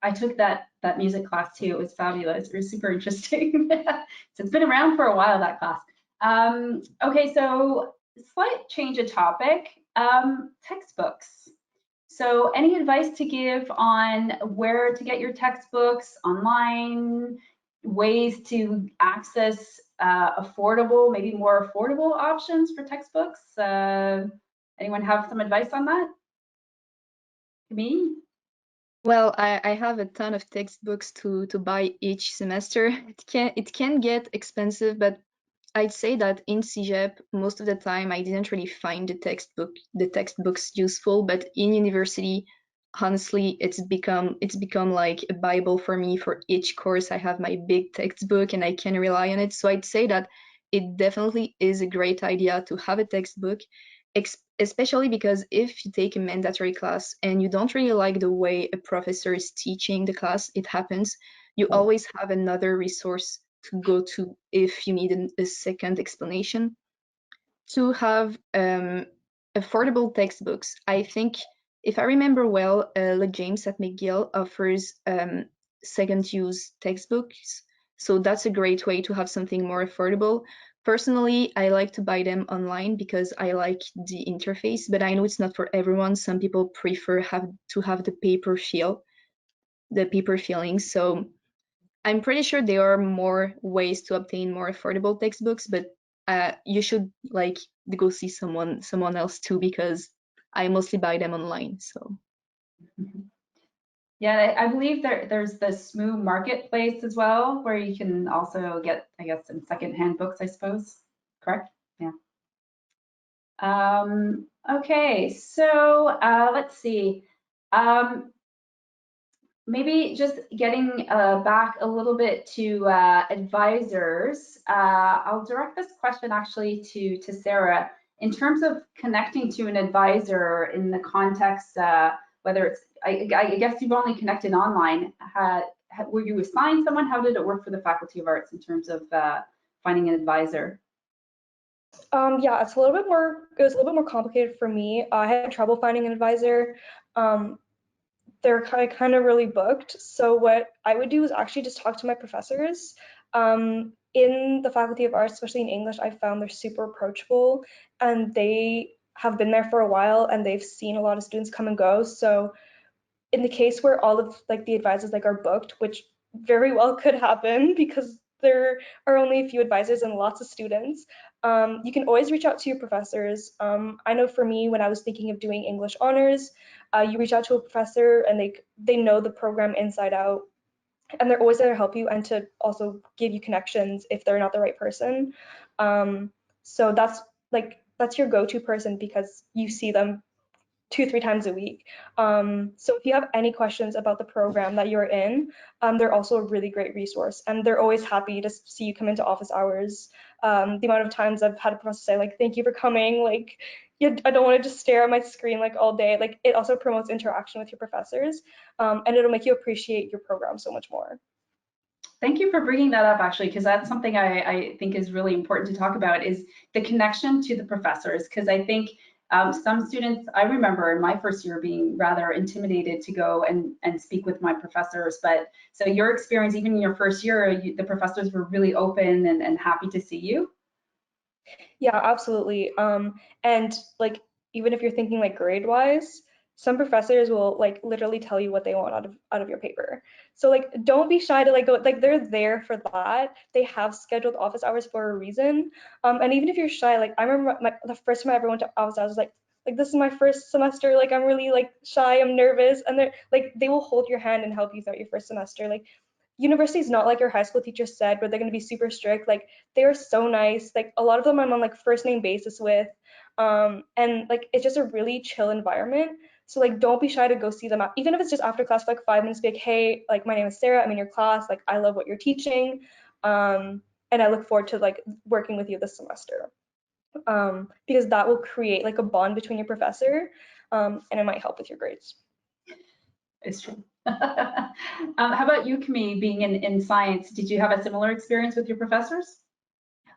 I took that music class too. It was fabulous. It was super interesting. So it's been around for a while, that class. Okay, so slight change of topic. Textbooks. So any advice to give on where to get your textbooks online, ways to access affordable, maybe more affordable options for textbooks? Anyone have some advice on that? Me? Well, I have a ton of textbooks to buy each semester. It can get expensive, but I'd say that in CEGEP, most of the time I didn't really find the textbooks useful, but in university, honestly, it's become like a Bible for me. For each course, I have my big textbook and I can rely on it. So I'd say that it definitely is a great idea to have a textbook, especially because if you take a mandatory class and you don't really like the way a professor is teaching the class, it happens, you always have another resource to go to if you need a second explanation. To have affordable textbooks, I think, if I remember well, James at McGill offers second use textbooks, so that's a great way to have something more affordable. Personally, I like to buy them online because I like the interface, but I know it's not for everyone. Some people prefer to have the paper feeling. So I'm pretty sure there are more ways to obtain more affordable textbooks, but you should like go see someone else too, because I mostly buy them online. So yeah, I believe there's the SMU marketplace as well, where you can also get, I guess, some secondhand books, I suppose. Correct? Yeah. Okay, so let's see. Maybe just getting back a little bit to advisors. I'll direct this question actually to Sarah. In terms of connecting to an advisor in the context, whether it's, I guess you've only connected online. Were you assigned someone? How did it work for the Faculty of Arts in terms of finding an advisor? Yeah, it was a little bit more complicated for me. I had trouble finding an advisor. They're kind of really booked. So what I would do is actually just talk to my professors. In the Faculty of Arts, especially in English, I found they're super approachable and they have been there for a while and they've seen a lot of students come and go. So in the case where all of like the advisors like are booked, which very well could happen because there are only a few advisors and lots of students, you can always reach out to your professors. I know for me, when I was thinking of doing English honors, you reach out to a professor and they know the program inside out, and they're always there to help you and to also give you connections if they're not the right person. So that's your go-to person because you see them 2-3 times a week. So if you have any questions about the program that you're in, they're also a really great resource, and they're always happy to see you come into office hours. The amount of times I've had a professor say like, "Thank you for coming," like, I don't want to just stare at my screen like all day. Like, it also promotes interaction with your professors, and it'll make you appreciate your program so much more. Thank you for bringing that up, actually, because that's something I think is really important to talk about, is the connection to the professors. Because I think some students, I remember in my first year being rather intimidated to go and speak with my professors. But so your experience, even in your first year, the professors were really open and happy to see you. Yeah, absolutely. And like, even if you're thinking like grade wise, some professors will like literally tell you what they want out of your paper. So like, don't be shy to like go, like, they're there for that. They have scheduled office hours for a reason. And even if you're shy, like, I remember the first time I ever went to office hours, I was like, like this is my first semester, like I'm really like shy, I'm nervous, and they're like they will hold your hand and help you throughout your first semester. Like university is not like your high school teacher said where they're going to be super strict. Like they are so nice. Like a lot of them I'm on like first name basis with, and like it's just a really chill environment. So like don't be shy to go see them out, even if it's just after class for like 5 minutes. Be like, hey, like my name is Sarah, I'm in your class, like I love what you're teaching, and I look forward to like working with you this semester, because that will create like a bond between your professor, and it might help with your grades. It's true. How about you, Camille, being in science? Did you have a similar experience with your professors?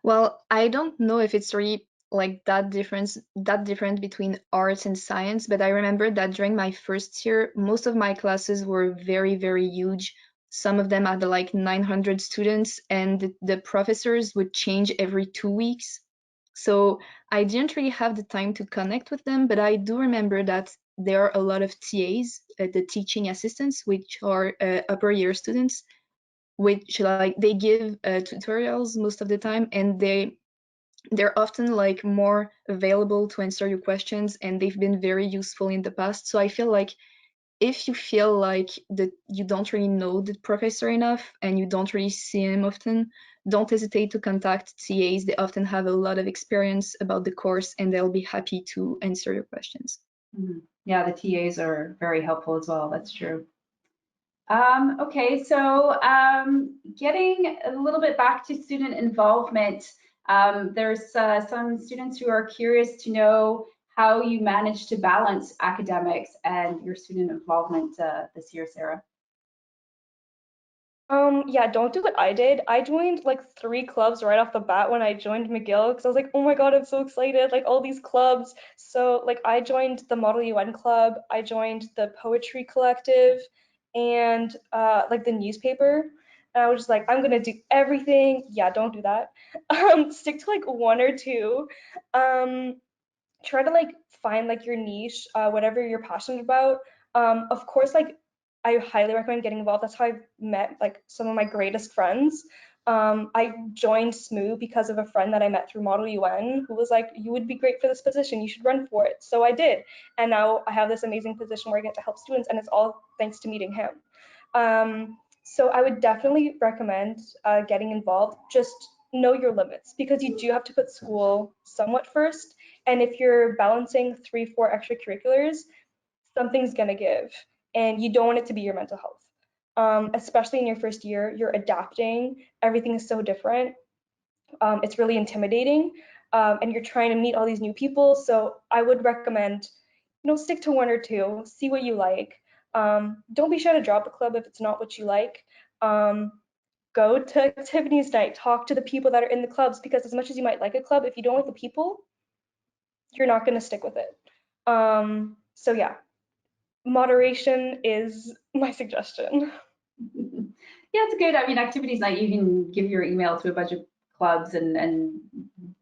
Well, I don't know if it's really like that different between arts and science, but I remember that during my first year, most of my classes were very, very huge. Some of them had like 900 students, and the professors would change every 2 weeks. So I didn't really have the time to connect with them, but I do remember that there are a lot of TAs, the teaching assistants, which are upper year students, which like they give tutorials most of the time, and they're often like more available to answer your questions, and they've been very useful in the past. So I feel like if you feel like that you don't really know the professor enough and you don't really see him often, don't hesitate to contact TAs. They often have a lot of experience about the course, and they'll be happy to answer your questions. Yeah, the TAs are very helpful as well. That's true. Okay, so getting a little bit back to student involvement, there's some students who are curious to know how you manage to balance academics and your student involvement this year, Sarah. Yeah, don't do what I did. I joined like 3 clubs right off the bat when I joined McGill, because I was like, oh my God, I'm so excited, like all these clubs. So like I joined the Model UN Club, I joined the Poetry Collective, and like the newspaper. And I was just like, I'm gonna do everything. Yeah, don't do that. Stick to like 1 or 2. Try to like find like your niche, whatever you're passionate about. Of course, like I highly recommend getting involved. That's how I've met like some of my greatest friends. I joined SMU because of a friend that I met through Model UN who was like, you would be great for this position, you should run for it. So I did, and now I have this amazing position where I get to help students, and it's all thanks to meeting him. So I would definitely recommend getting involved. Just know your limits, because you do have to put school somewhat first. And if you're balancing 3, 4 extracurriculars, something's gonna give, and you don't want it to be your mental health. Especially in your first year, you're adapting. Everything is so different. It's really intimidating, and you're trying to meet all these new people. So I would recommend, stick to 1 or 2, see what you like. Don't be shy to drop a club if it's not what you like. Go to activities night, talk to the people that are in the clubs, because as much as you might like a club, if you don't like the people, you're not going to stick with it. So yeah, moderation is my suggestion. Yeah, it's good. I mean, activities night, you can give your email to a bunch of clubs and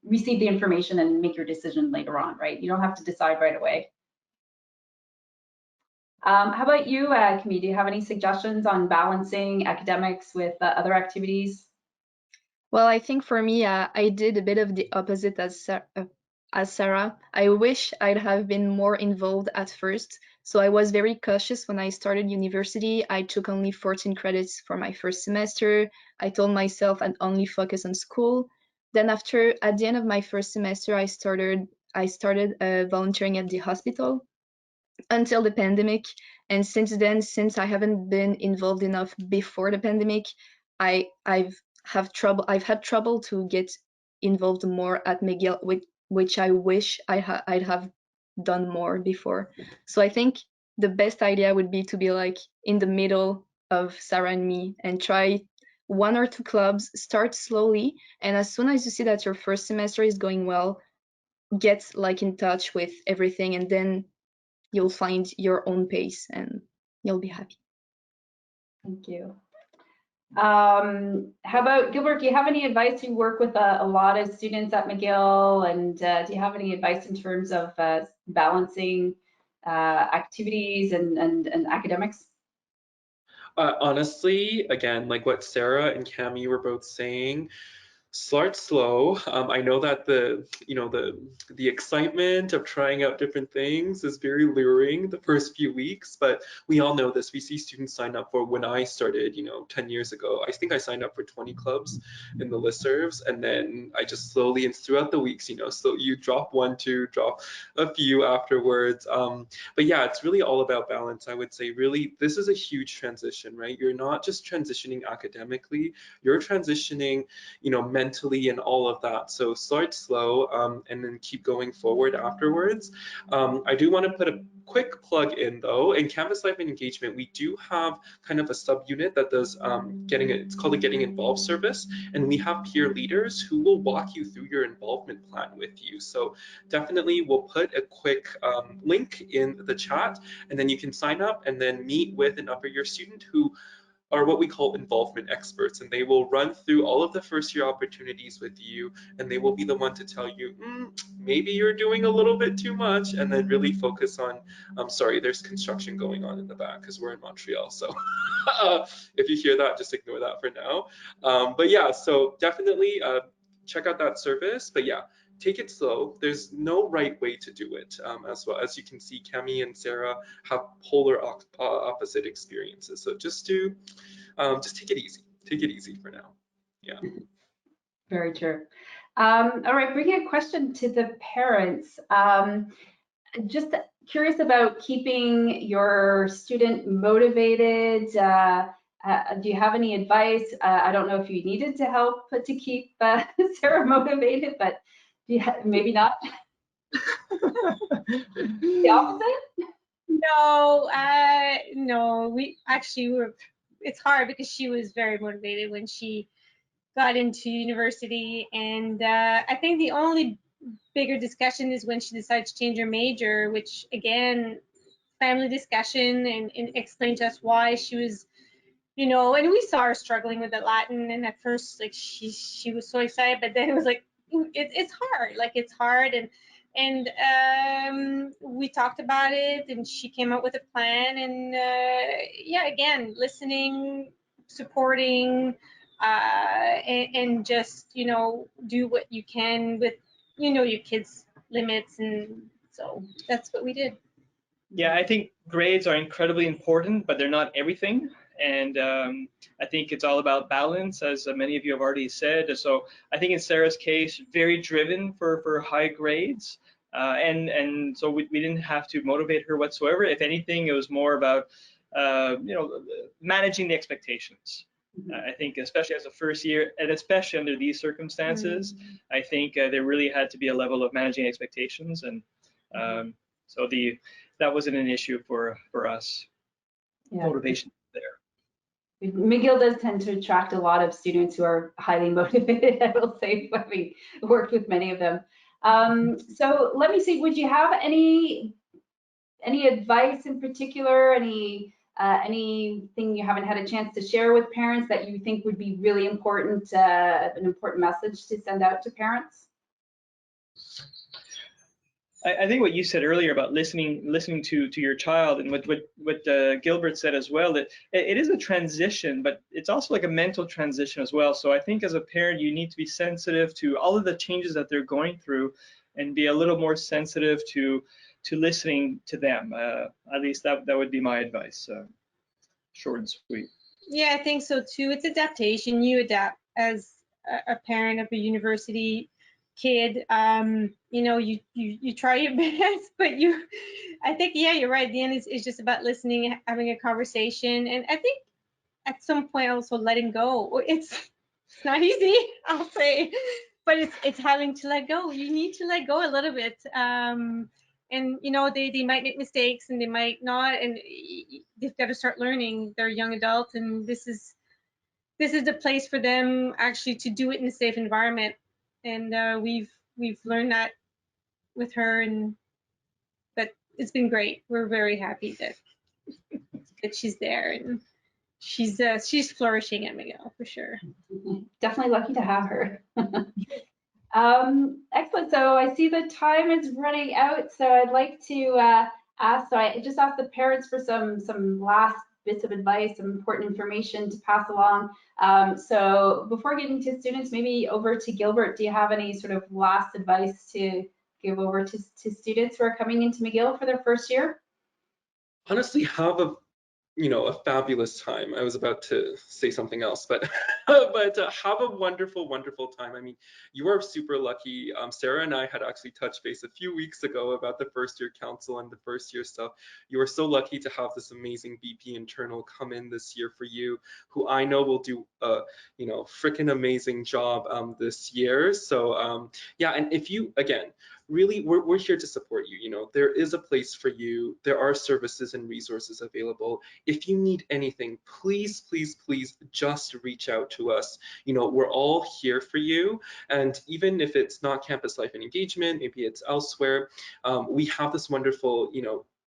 receive the information and make your decision later on, right? You don't have to decide right away. How about you, Camille? Do you have any suggestions on balancing academics with other activities? Well, I think for me, I did a bit of the opposite as Sarah. I wish I'd have been more involved at first. So I was very cautious when I started university. I took only 14 credits for my first semester. I told myself I'd only focus on school. Then at the end of my first semester, I started volunteering at the hospital until the pandemic. And since then, since I haven't been involved enough before the pandemic, I've had trouble to get involved more at McGill, which I wish I'd have done more before. So I think the best idea would be to be like in the middle of Sarah and me and try 1 or 2 clubs, start slowly, and as soon as you see that your first semester is going well, get like in touch with everything, and then you'll find your own pace and you'll be happy. Thank you. How about Gilbert? Do you have any advice? You work with a lot of students at McGill, and do you have any advice in terms of balancing activities and academics? Honestly, again, like what Sarah and Cami were both saying, start slow. I know that the excitement of trying out different things is very luring the first few weeks, but we all know this. We see students sign up for, when I started, 10 years ago, I think I signed up for 20 clubs in the listservs, and then I just slowly, and throughout the weeks, so you drop one, two, drop a few afterwards. But yeah, it's really all about balance. I would say really, this is a huge transition, right? You're not just transitioning academically, you're transitioning, mentally and all of that. So start slow, and then keep going forward afterwards. I do want to put a quick plug in though. In Campus Life and Engagement, we do have kind of a subunit that does it's called a Getting Involved service, and we have peer leaders who will walk you through your involvement plan with you. So definitely we'll put a quick link in the chat, and then you can sign up and then meet with an upper year student who are what we call involvement experts, and they will run through all of the first year opportunities with you, and they will be the one to tell you, maybe you're doing a little bit too much, and then really focus on, I'm sorry, there's construction going on in the back because we're in Montreal, so if you hear that, just ignore that for now. But yeah, so definitely check out that service, but yeah, take it slow. There's no right way to do it. As well as you can see, Cami and Sarah have polar opposite experiences. So just take it easy. Take it easy for now. Yeah. Very true. All right, bringing a question to the parents. Just curious about keeping your student motivated. Do you have any advice? I don't know if you needed to help to keep Sarah motivated, but maybe not. The opposite? No, no. We actually were. It's hard because she was very motivated when she got into university, and I think the only bigger discussion is when she decided to change her major, which again, family discussion and explained to us why she was, and we saw her struggling with the Latin, and at first like she was so excited, but then it was like it's hard, it's hard, and we talked about it, and she came up with a plan, and yeah, again, listening, supporting, and just do what you can with your kids' limits, and so that's what we did. Yeah, I think grades are incredibly important, but they're not everything. And I think it's all about balance, as many of you have already said. So I think in Sarah's case, very driven for high grades. And so we didn't have to motivate her whatsoever. If anything, it was more about, managing the expectations. I think especially as a first year, and especially under these circumstances, I think there really had to be a level of managing expectations. And so that wasn't an issue for us. Yeah. Motivation there. McGill does tend to attract a lot of students who are highly motivated, I will say, having worked with many of them. So let me see, would you have any advice in particular, anything you haven't had a chance to share with parents that you think would be really important, an important message to send out to parents? I think what you said earlier about listening to your child, and what Gilbert said as well, that it is a transition, but it's also like a mental transition as well. So I think as a parent, you need to be sensitive to all of the changes that they're going through, and be a little more sensitive to listening to them. At least that would be my advice. Short and sweet. Yeah, I think so too. It's adaptation. You adapt as a parent of a university kid. You try your best, but I think, yeah, you're right. At the end is just about listening, having a conversation, and I think at some point also letting go. It's not easy, I'll say, but it's having to let go. You need to let go a little bit. And they might make mistakes, and they might not, and they've got to start learning. They're young adults, and this is the place for them actually to do it in a safe environment. And we've learned that with her, but it's been great. We're very happy that she's there, and she's flourishing at McGill for sure. Definitely lucky to have her. Excellent. So I see the time is running out. So I'd like to ask. So I just asked the parents for some last bits of advice, some important information to pass along. So before getting to students, maybe over to Gilbert, do you have any sort of last advice to give over to students who are coming into McGill for their first year? Honestly, have a fabulous time. I was about to say something else, but have a wonderful, wonderful time. I mean, you are super lucky. Sarah and I had actually touched base a few weeks ago about the first year council and the first year stuff. You are so lucky to have this amazing BP internal come in this year for you, who I know will do a freaking amazing job this year. So yeah, and if you, again, really, we're here to support you. There is a place for you. There are services and resources available. If you need anything, please, please, please just reach out to us. We're all here for you. And even if it's not campus life and engagement, maybe it's elsewhere, we have this wonderful,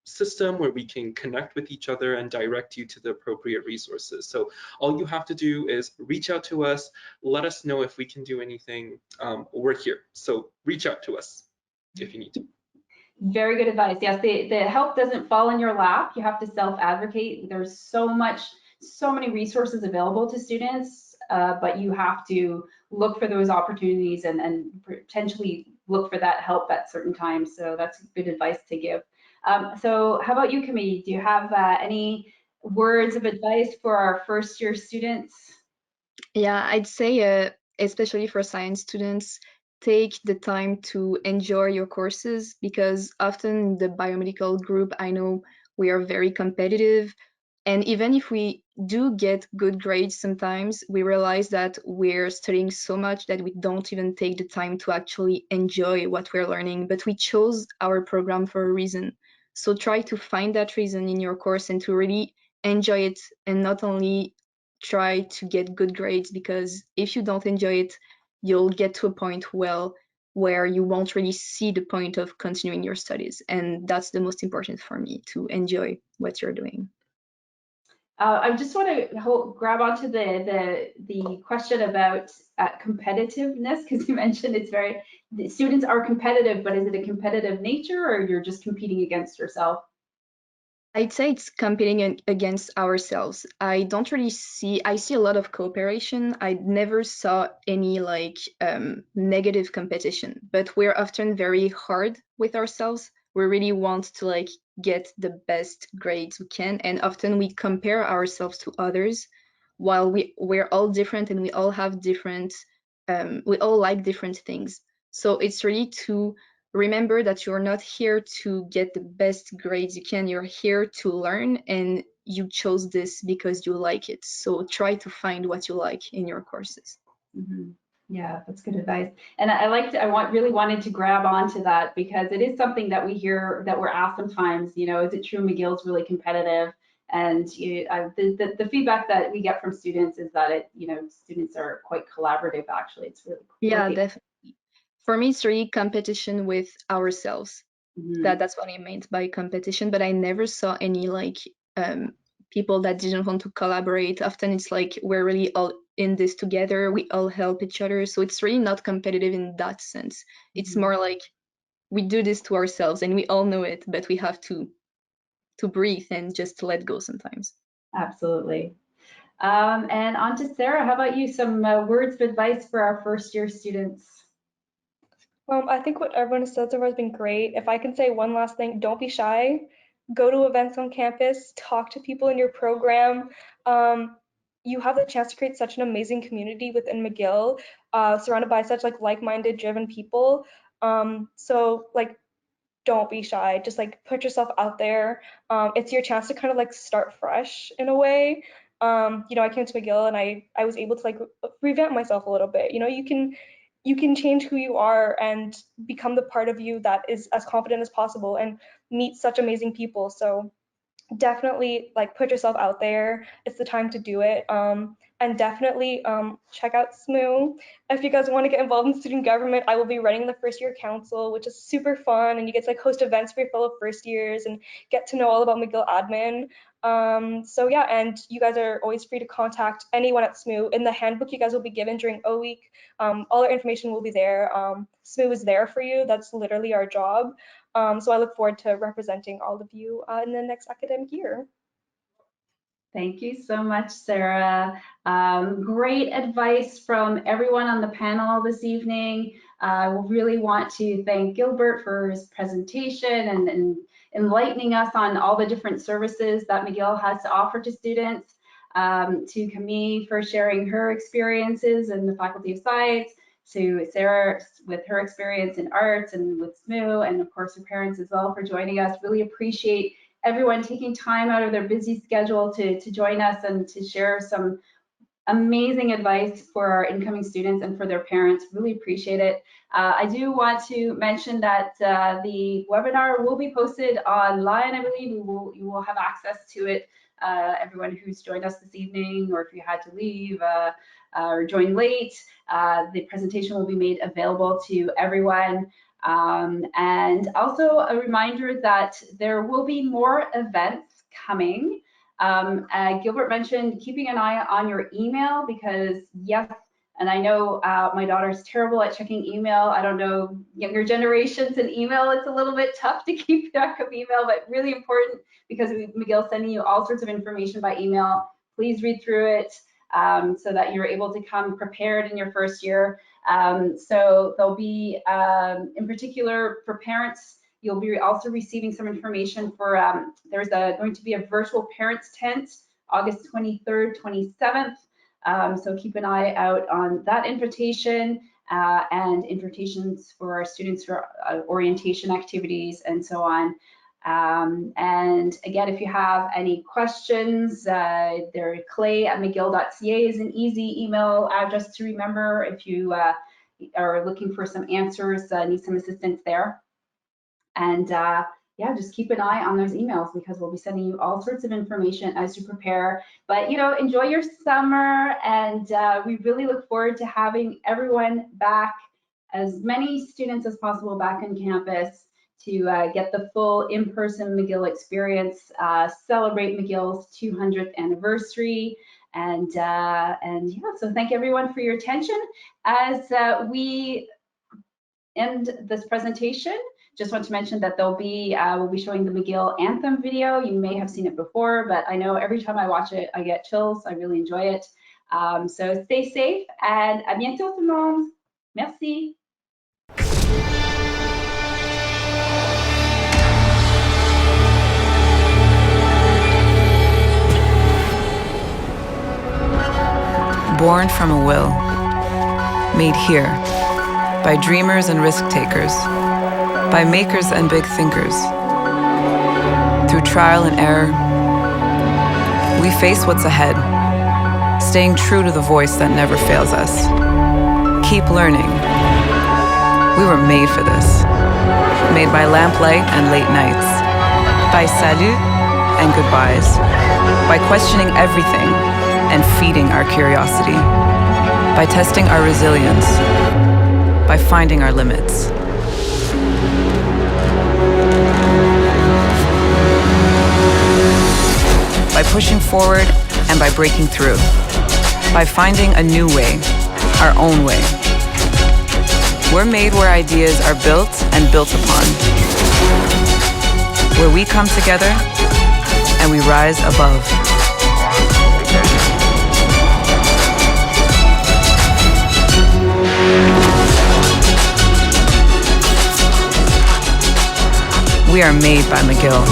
system where we can connect with each other and direct you to the appropriate resources. So all you have to do is reach out to us, let us know if we can do anything. We're here. So reach out to us if you need to. Very good advice. Yes, the help doesn't fall in your lap. You have to self-advocate. There's so many resources available to students, but you have to look for those opportunities and potentially look for that help at certain times. So that's good advice to give. So how about you, Camille? Do you have any words of advice for our first year students? Yeah, I'd say, especially for science students, take the time to enjoy your courses, because often in the biomedical group, I know we are very competitive. And even if we do get good grades sometimes, we realize that we're studying so much that we don't even take the time to actually enjoy what we're learning. But we chose our program for a reason. So try to find that reason in your course and to really enjoy it, and not only try to get good grades, because if you don't enjoy it, you'll get to a point where you won't really see the point of continuing your studies. And that's the most important for me, to enjoy what you're doing. I just want to grab onto the question about competitiveness, because you mentioned the students are competitive, but is it a competitive nature, or you're just competing against yourself? I'd say it's competing against ourselves. I see a lot of cooperation. I never saw any negative competition, but we're often very hard with ourselves. We really want to get the best grades we can, and often we compare ourselves to others, while we're all different and we all have different, we all like different things. So it's really to remember that you're not here to get the best grades you can. You're here to learn, and you chose this because you like it. So try to find what you like in your courses. Mm-hmm. Yeah, that's good advice. And really wanted to grab onto that, because it is something that we hear, that we're asked sometimes, is it true McGill's really competitive? And the feedback that we get from students is that students are quite collaborative, actually. It's really cool. Yeah, definitely. For me, it's really competition with ourselves. Mm-hmm. That's what I meant by competition. But I never saw any people that didn't want to collaborate. Often it's we're really all in this together. We all help each other. So it's really not competitive in that sense. It's more like we do this to ourselves, and we all know it, but we have to breathe and just let go sometimes. Absolutely. And on to Sarah. How about you? Some words of advice for our first year students? I think what everyone has said so far has been great. If I can say one last thing, don't be shy. Go to events on campus, talk to people in your program. You have the chance to create such an amazing community within McGill, surrounded by such like-minded, driven people. So don't be shy. Just put yourself out there. It's your chance to kind of start fresh in a way. I came to McGill and I was able to revamp myself a little bit. You can change who you are and become the part of you that is as confident as possible and meet such amazing people. So definitely put yourself out there. It's the time to do it. And definitely check out SMU. If you guys want to get involved in student government, I will be running the first year council, which is super fun, and you get to host events for your fellow first years and get to know all about McGill admin. So yeah, and you guys are always free to contact anyone at SMU. In the handbook you guys will be given during O Week, all our information will be there. SMU is there for you. That's literally our job. So I look forward to representing all of you in the next academic year. Thank you so much, Sarah. Great advice from everyone on the panel this evening. I really want to thank Gilbert for his presentation and enlightening us on all the different services that McGill has to offer to students, to Camille for sharing her experiences in the Faculty of Science, to Sarah with her experience in arts and with SMU, and of course her parents as well for joining us. Really appreciate everyone taking time out of their busy schedule to join us and to share some amazing advice for our incoming students and for their parents. Really appreciate it. I do want to mention that the webinar will be posted online. I believe you will have access to it. Everyone who's joined us this evening, or if you had to leave or join late, the presentation will be made available to everyone. And also a reminder that there will be more events coming. Gilbert mentioned keeping an eye on your email, because yes, and I know my daughter's terrible at checking email. I don't know younger generations and email, it's a little bit tough to keep track of email, but really important, because McGill's sending you all sorts of information by email. Please read through it so that you're able to come prepared in your first year. So there'll be, in particular for parents, you'll be also receiving some information for, there's going to be a virtual parents tent, August 23rd, 27th. So keep an eye out on that invitation and invitations for our students for orientation activities and so on. And again, if you have any questions, clay@mcgill.ca is an easy email address to remember if you are looking for some answers, need some assistance there. And yeah, just keep an eye on those emails, because we'll be sending you all sorts of information as you prepare. But you know, enjoy your summer, and we really look forward to having everyone back, as many students as possible back on campus, to get the full in-person McGill experience, celebrate McGill's 200th anniversary. And yeah, so thank everyone for your attention. As we end this presentation, just want to mention that there'll be, we'll be showing the McGill Anthem video. You may have seen it before, but I know every time I watch it, I get chills. I really enjoy it. So stay safe, and à bientôt tout le monde. Merci. Born from a will, made here by dreamers and risk takers, by makers and big thinkers. Through trial and error, we face what's ahead, staying true to the voice that never fails us. Keep learning. We were made for this, made by lamplight and late nights, by salut and goodbyes, by questioning everything and feeding our curiosity, by testing our resilience, by finding our limits. By pushing forward and by breaking through, by finding a new way, our own way. We're made where ideas are built and built upon, where we come together and we rise above. We are made by McGill.